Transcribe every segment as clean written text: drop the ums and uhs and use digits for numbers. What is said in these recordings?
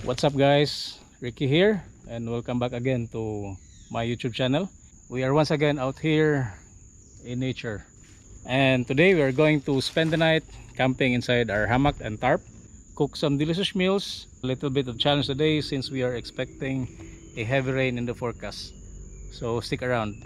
What's up guys, Ricky here and welcome back again to my YouTube channel. We are once again out here in nature, and today we are going to spend the night camping inside our hammock and tarp, cook some delicious meals. A little bit of challenge today since we are expecting a heavy rain in the forecast, so stick around.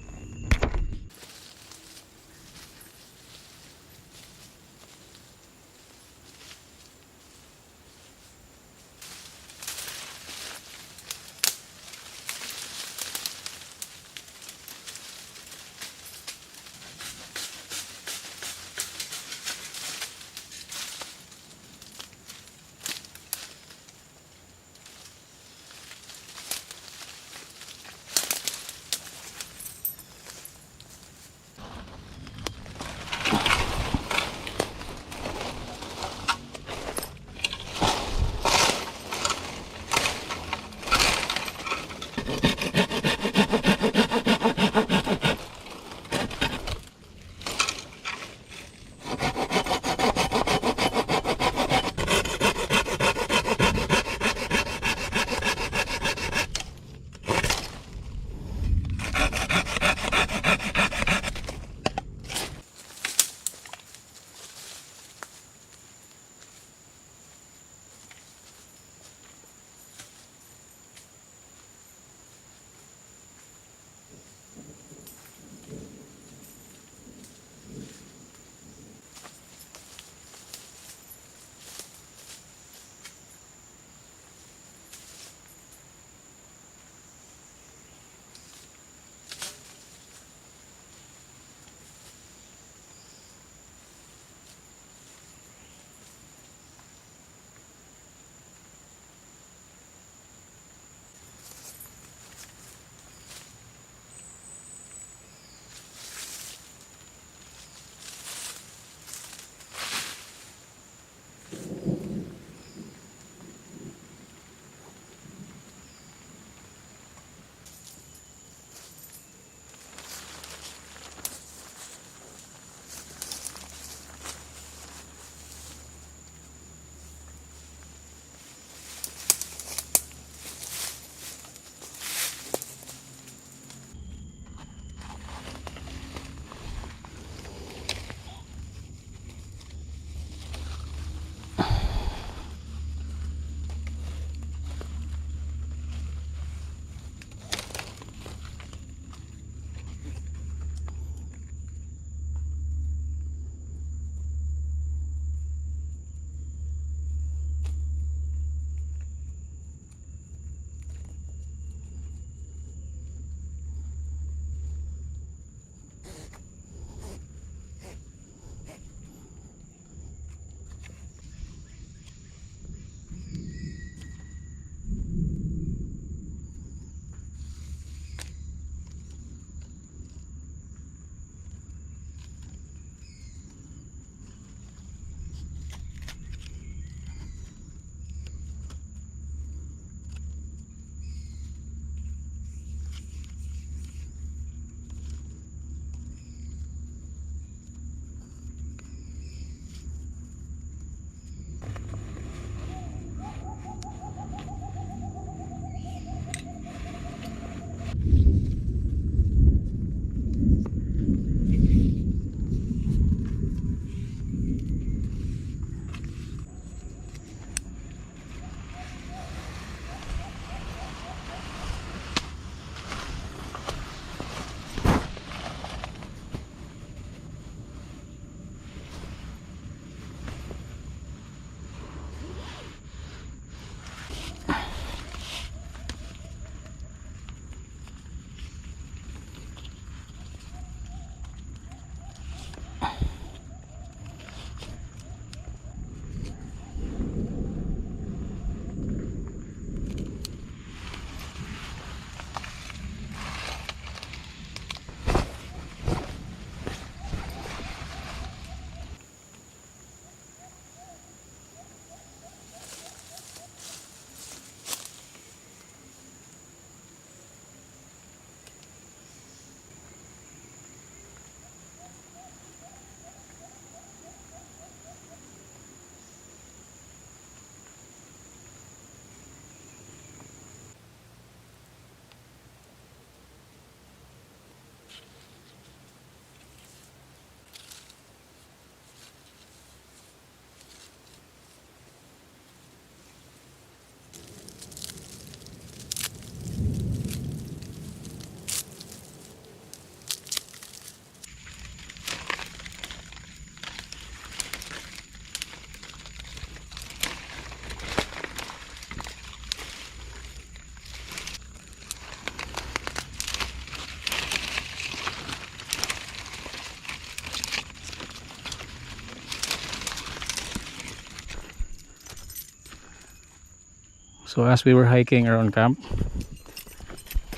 So as we were hiking around camp,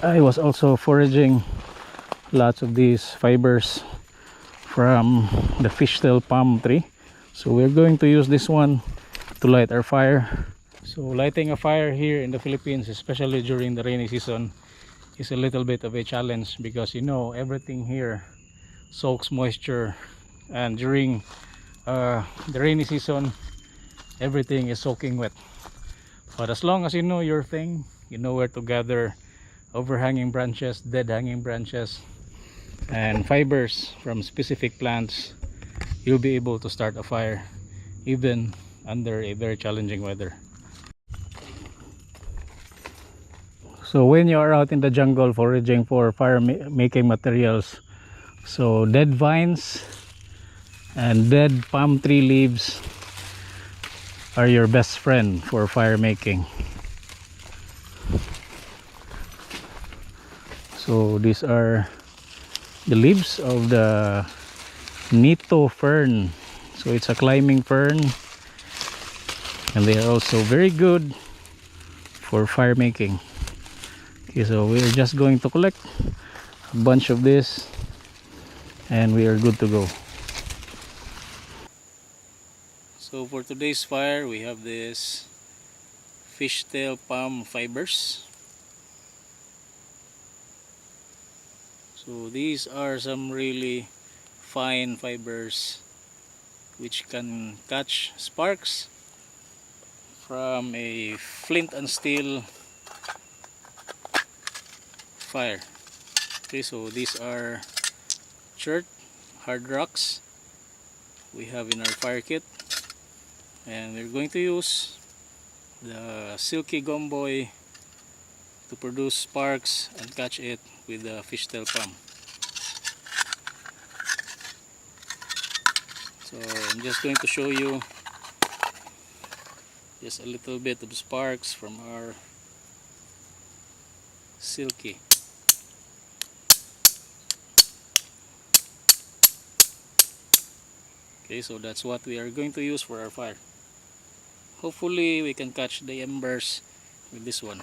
I was also foraging lots of these fibers from the fishtail palm tree. So we're going to use this one to light our fire. So lighting a fire here in the Philippines, especially during the rainy season, is a little bit of a challenge because you know everything here soaks moisture, and during the rainy season everything is soaking wet. But as long as you know your thing, you know where to gather overhanging branches, dead hanging branches, and fibers from specific plants, you'll be able to start a fire even under a very challenging weather. So when you are out in the jungle foraging for fire making materials, so dead vines and dead palm tree leaves are your best friend for fire making. So these are the leaves of the Nito fern. So it's a climbing fern, and they are also very good for fire making. Okay, so we're just going to collect a bunch of this and we are good to go. So for today's fire, we have this fishtail palm fibers. So these are some really fine fibers which can catch sparks from a flint and steel fire. Okay, so these are chert hard rocks we have in our fire kit, and we're going to use the silky gomboy to produce sparks and catch it with the fishtail palm. So I'm just going to show you just a little bit of sparks from our silky. Okay, so that's what we are going to use for our fire. Hopefully we can catch the embers with this one.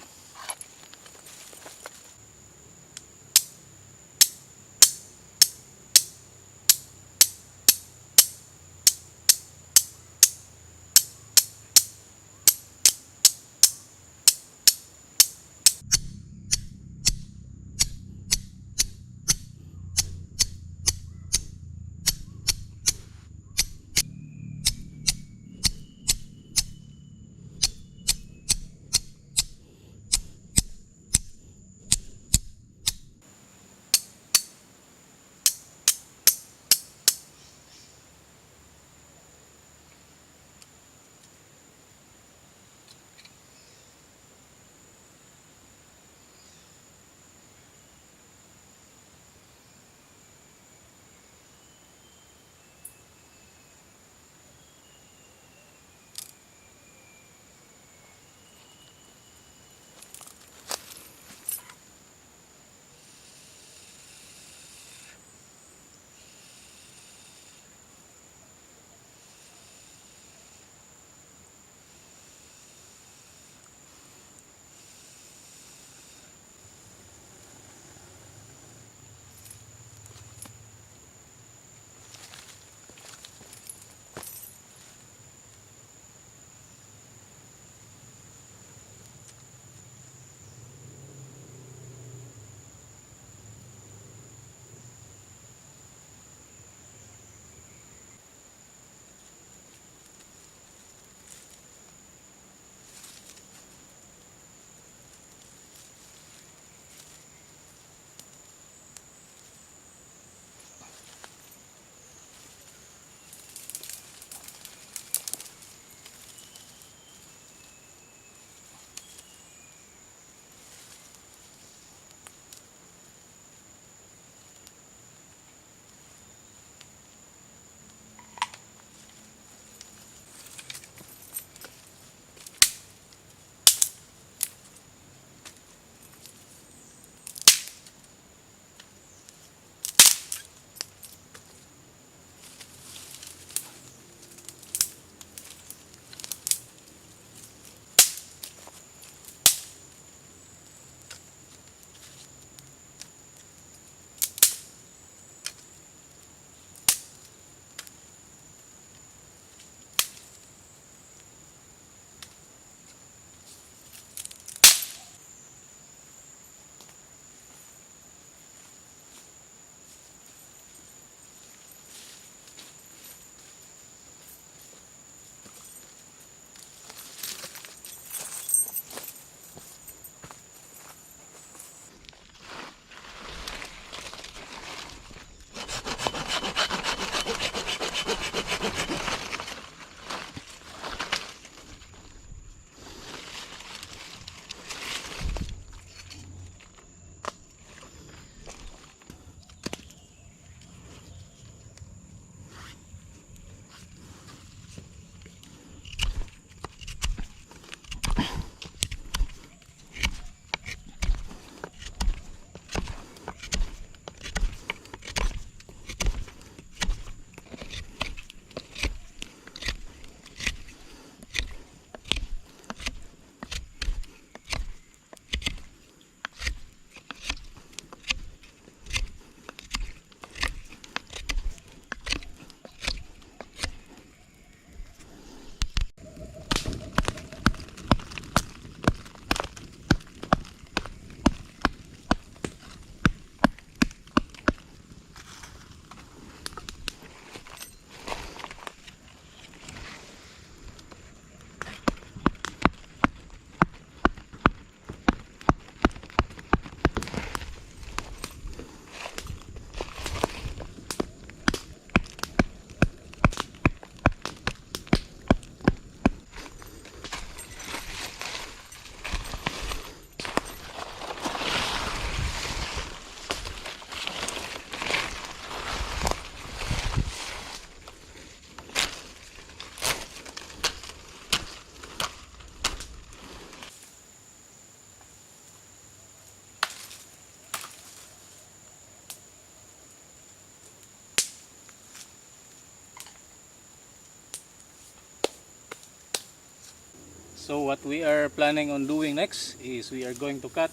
So what we are planning on doing next is we are going to cut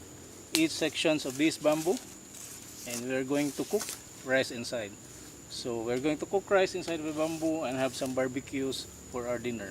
each sections of this bamboo, and we are going to cook rice inside. So we're going to cook rice inside of the bamboo and have some barbecues for our dinner.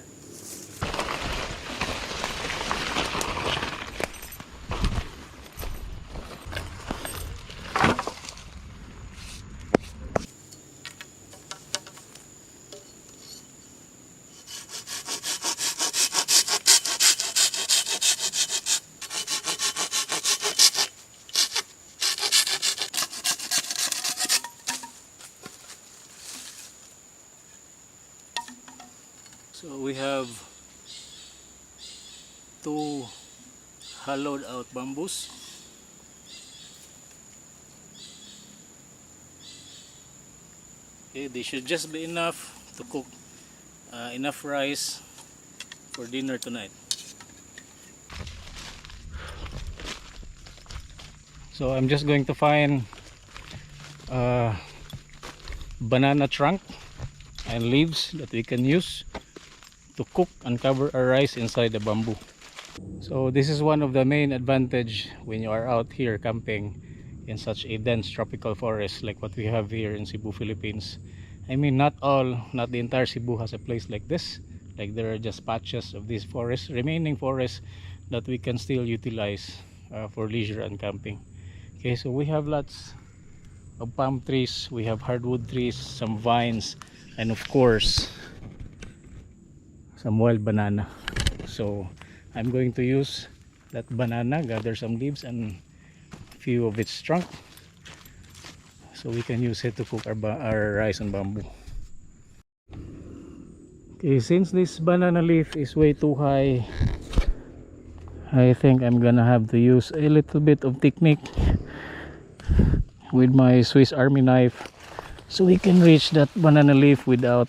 So we have two hollowed out bamboos. Okay, they should just be enough to cook enough rice for dinner tonight. So I'm just going to find a banana trunk and leaves that we can use to cook and cover our rice inside the bamboo. So this is one of the main advantage when you are out here camping in such a dense tropical forest like what we have here in Cebu, Philippines. I mean, not the entire Cebu has a place like this. Like, there are just patches of these forests, remaining forests, that we can still utilize for leisure and camping. Okay, so we have lots of palm trees, we have hardwood trees, some vines, and of course some wild banana. So I'm going to use that banana, gather some leaves and a few of its trunk, so we can use it to cook our rice and bamboo. Okay, since this banana leaf is way too high, I think I'm gonna have to use a little bit of technique with my Swiss Army knife so we can reach that banana leaf without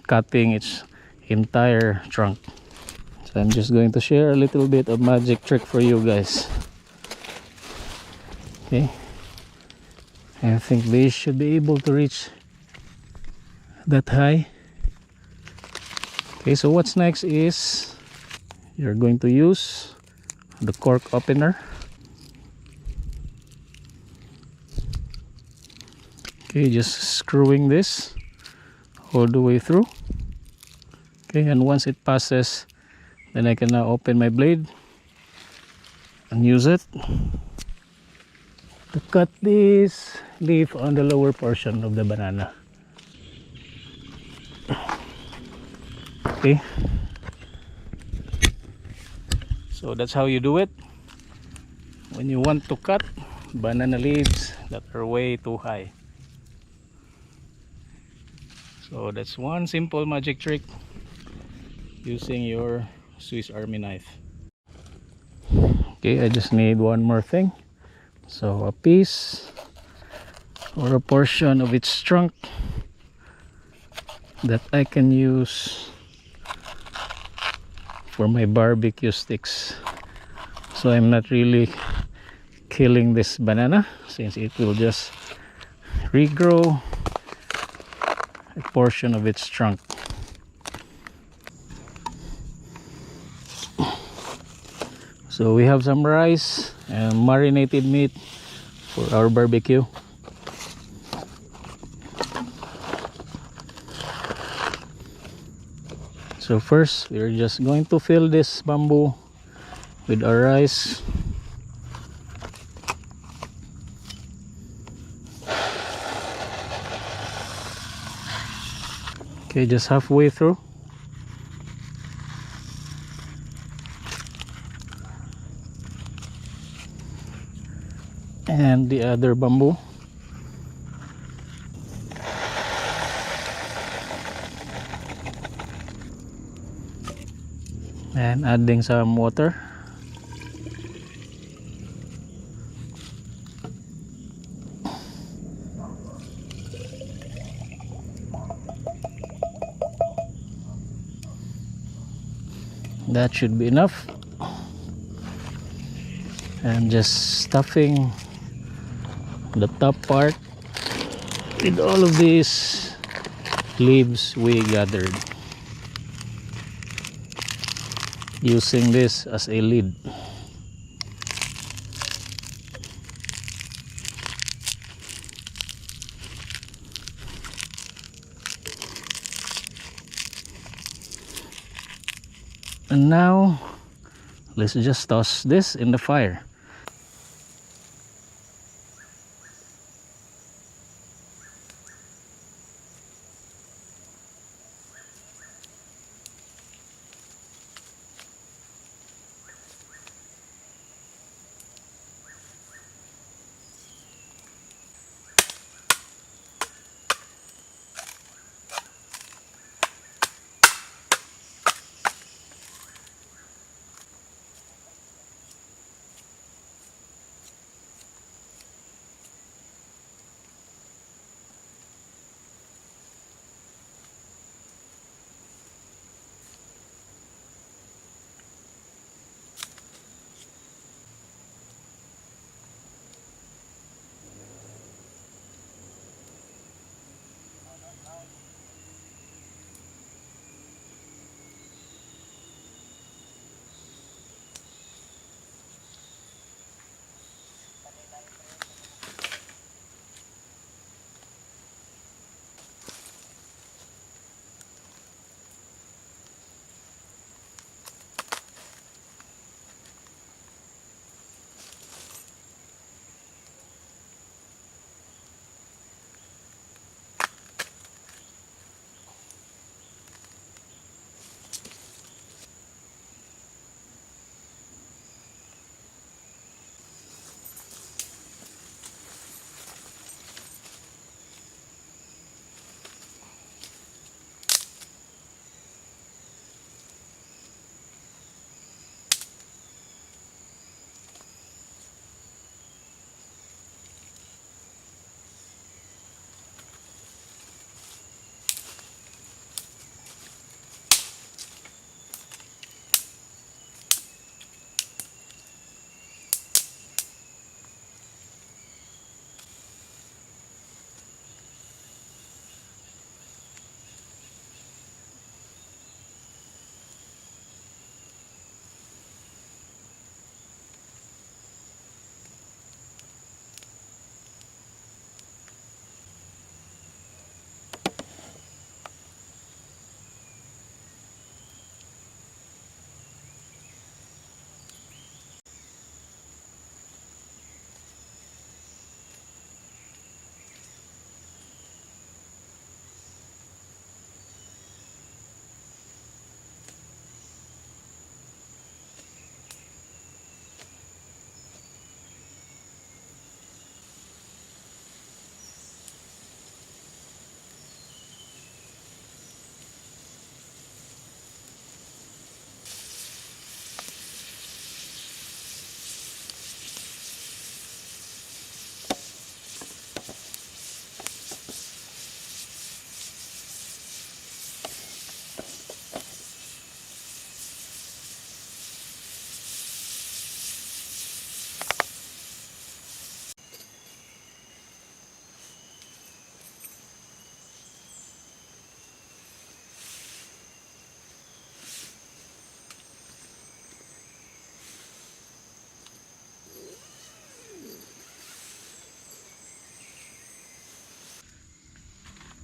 cutting its entire trunk. So I'm just going to share a little bit of magic trick for you guys. Okay, I think they should be able to reach that high. Okay, so what's next is you're going to use the cork opener. Okay, just screwing this all the way through. Okay, and once it passes, then I can now open my blade and use it to cut this leaf on the lower portion of the banana. Okay, so that's how you do it when you want to cut banana leaves that are way too high. So that's one simple magic trick using your Swiss Army knife. Okay, I just need one more thing. So a piece or a portion of its trunk that I can use for my barbecue sticks, so I'm not really killing this banana, since it will just regrow a portion of its trunk. So we have some rice and marinated meat for our barbecue. So first, we're just going to fill this bamboo with our rice. Okay, just halfway through. And the other bamboo. And adding some water. That should be enough. And just stuffing the top part with all of these leaves we gathered. using this as a lead. And now let's just toss this in the fire.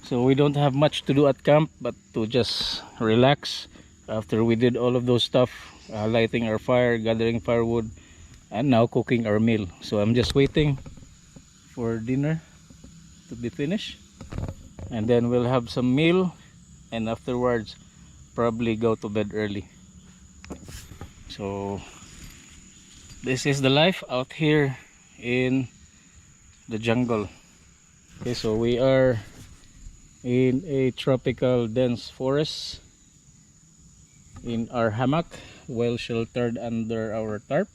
So we don't have much to do at camp but to just relax after we did all of those stuff, lighting our fire, gathering firewood, and now cooking our meal. So I'm just waiting for dinner to be finished, and then we'll have some meal, and afterwards probably go to bed early. So this is the life out here in the jungle. Okay, so we are in a tropical dense forest in our hammock, well sheltered under our tarp.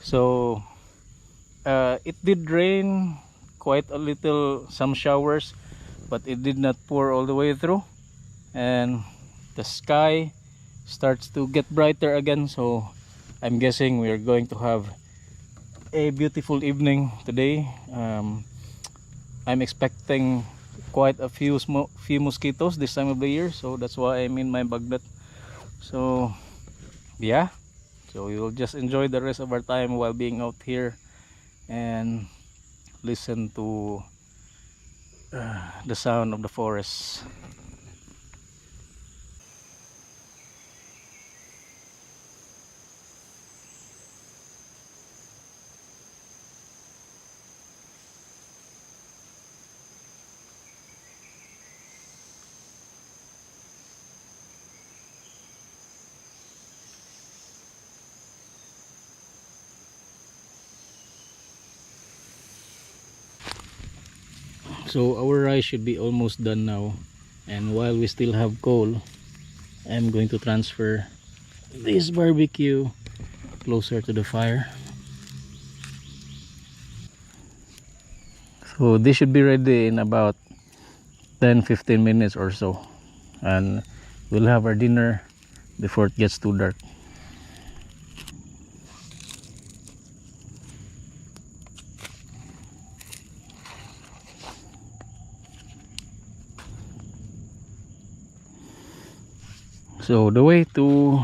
So it did rain quite a little, some showers, but it did not pour all the way through, and the sky starts to get brighter again, so I'm guessing we are going to have a beautiful evening today. I'm expecting quite a few mosquitoes this time of the year, so that's why I'm in my bagnet So yeah, so we will just enjoy the rest of our time while being out here and listen to the sound of the forest. So our rice should be almost done now, and while we still have coal, I'm going to transfer this barbecue closer to the fire. So this should be ready in about 10-15 minutes or so, and we'll have our dinner before it gets too dark. So the way to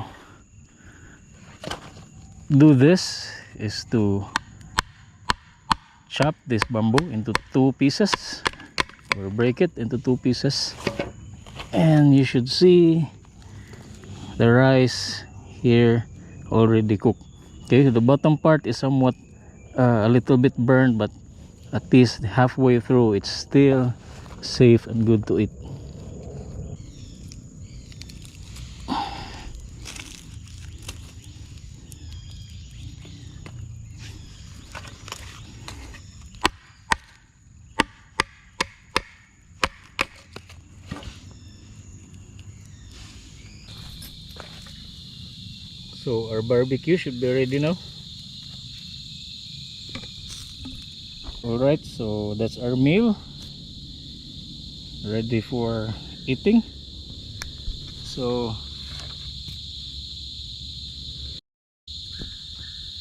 do this is to chop this bamboo into two pieces, or break it into two pieces, and you should see the rice here already cooked. Okay, the bottom part is somewhat a little bit burned, but at least halfway through it's still safe and good to eat. So our barbecue should be ready now. Alright, so that's our meal ready for eating. So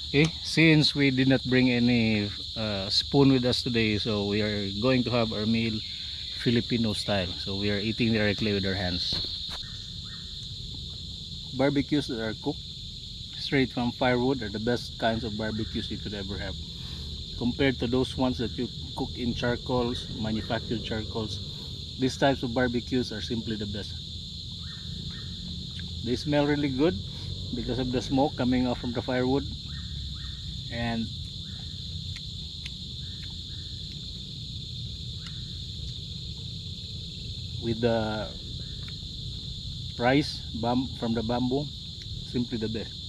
okay, since we did not bring any spoon with us today, so we are going to have our meal Filipino style. So we are eating directly with our hands. Barbecues that are cooked straight from firewood are the best kinds of barbecues you could ever have, compared to those ones that you cook in charcoals, manufactured charcoals. These types of barbecues are simply the best. They smell really good because of the smoke coming off from the firewood, and with the rice from the bamboo, simply the best.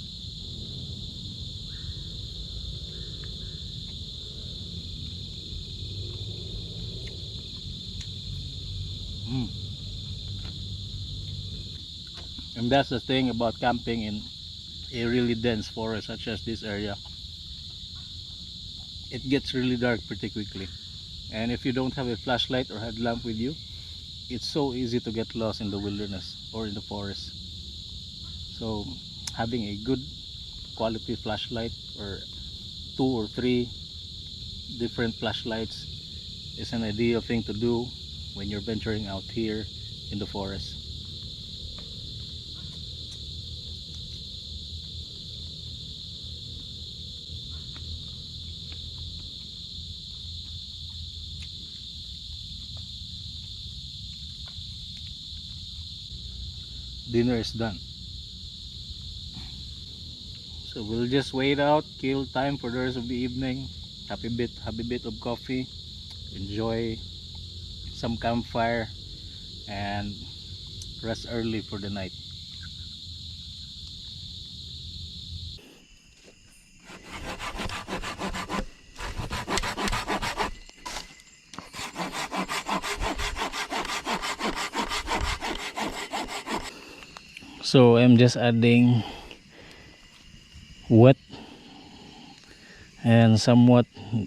Mm. And that's the thing about camping in a really dense forest such as this area. It gets really dark pretty quickly, and if you don't have a flashlight or headlamp with you, it's so easy to get lost in the wilderness or in the forest. So having a good quality flashlight, or two or three different flashlights, is an ideal thing to do when you're venturing out here in the forest. Dinner is done, so we'll just wait out, kill time for the rest of the evening, have a bit of coffee, enjoy some campfire, and rest early for the night. So I'm just adding wet and somewhat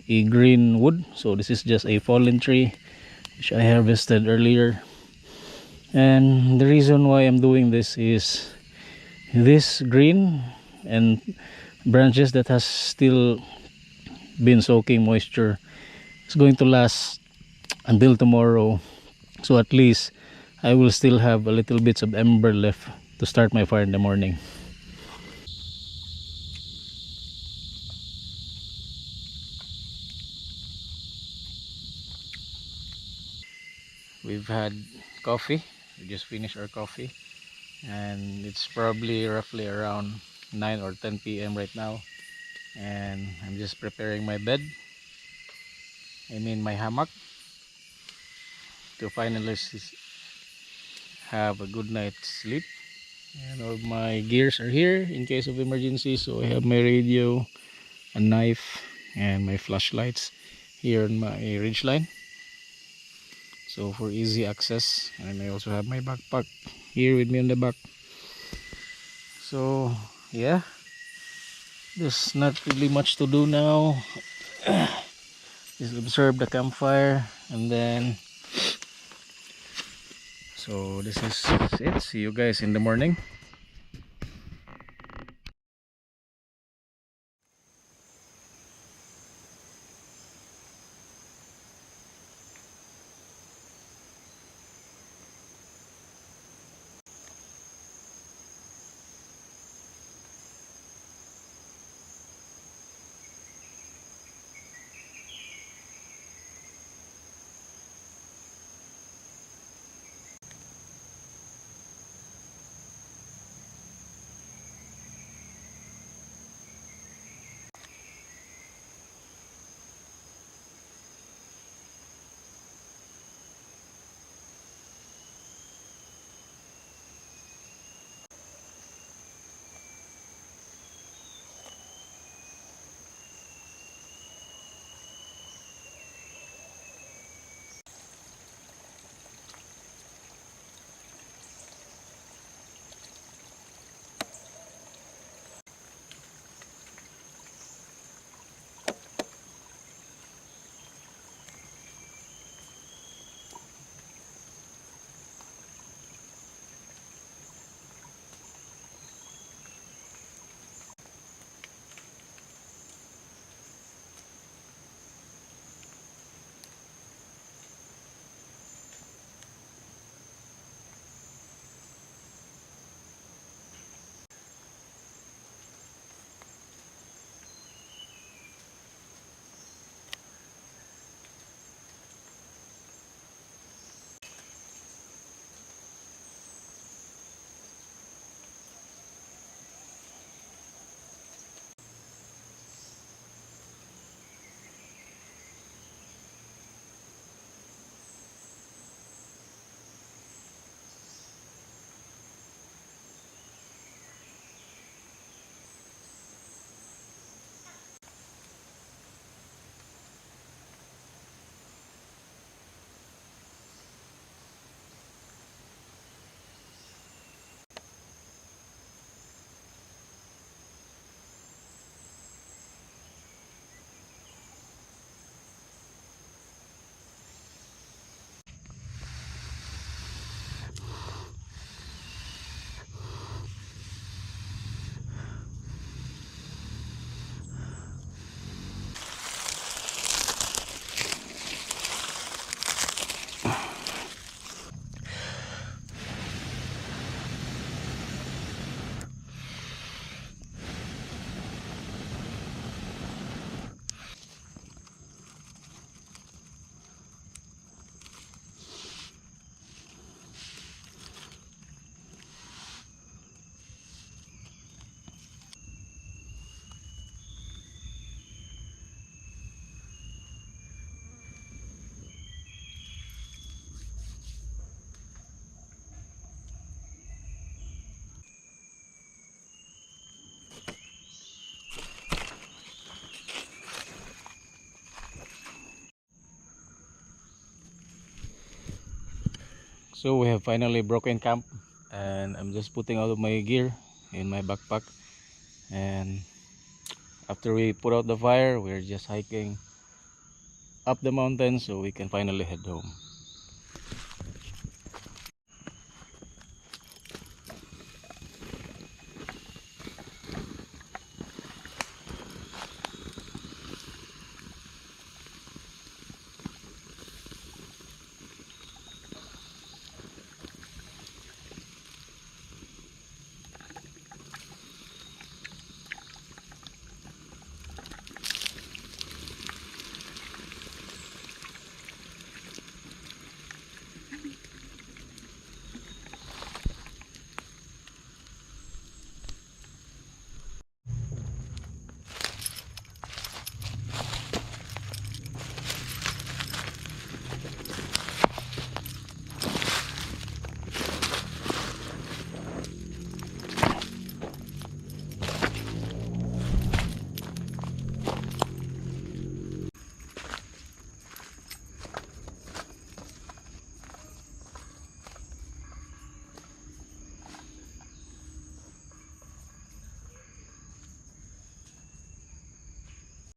a green wood. So this is just a fallen tree which I harvested earlier, and the reason why I'm doing this is this green and branches that has still been soaking moisture is going to last until tomorrow. So at least I will still have a little bits of ember left to start my fire in the morning. We've had coffee. We just finished our coffee, and it's probably roughly around 9 or 10 p.m. right now, and I'm just preparing my bed, I mean my hammock, to finally have a good night's sleep. And all my gears are here in case of emergency. So I have my radio, a knife, and my flashlights here on my ridge line, so for easy access. And I also have my backpack here with me on the back. So yeah, there's not really much to do now. Just observe the campfire, and then so this is it. See you guys in the morning. So we have finally broken camp, and I'm just putting all of my gear in my backpack, and after we put out the fire, we're just hiking up the mountain so we can finally head home.